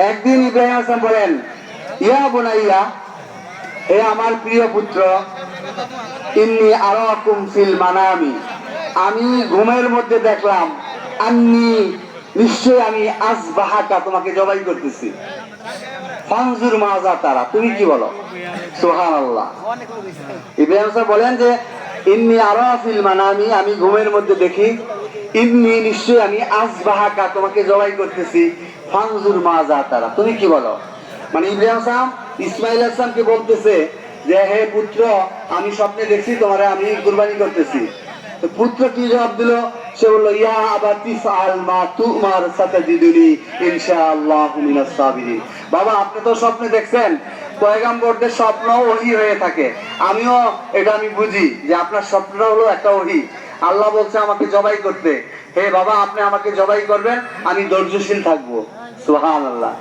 একদিন ইব্রাহিম আলাইহিস বলেন, ইয়া বুনাইয়া, হে আমার প্রিয় পুত্র, ইন্নী আরাকুম ফিল মানামি, আমি ঘুমের মধ্যে দেখলাম, আন্নী, নিশ্চয় আমি আসবাহাকা, তোমাকে জবাই করতেছি, ফানজুর মাজা তারা, তুমি কি বলো? সুবহানাল্লাহ। ইব্রাহিম আলাইহিস বলেন যে ইন্নী আরা ফিল মানামি, আমি ঘুমের মধ্যে দেখি, ইন্নী, নিশ্চয় আমি আসবাহাকা, তোমাকে জবাই করতেছি, ফানজুর মাজা তারা, তুমি কি বলো? মানে ইব্রাহিম ইসমাইল আসলামকে বলতেছে যে হে পুত্র, আমি স্বপ্নে দেখছি তোমারে আমি কুরবানি করতেছি। তো পুত্র কি জবাব দিল? সে বলল, ইয়া আবাতি ফাআল মা তুমার সাতাজিদুনি ইনশাআল্লাহু মিনাস সাবিরিন। বাবা, আপনি তো স্বপ্নে দেখছেন, পয়গম্বরদের স্বপ্ন ওহী হয়ে থাকে, আমিও এটা আমি বুঝি যে আপনার স্বপ্নটা হলো একটা ওহী। আল্লাহ বলছে আমাকে জবাই করতে, হে বাবা আপনি আমাকে জবাই করবেন, আমি ধৈর্যশীল থাকবো। সুবহানাল্লাহ।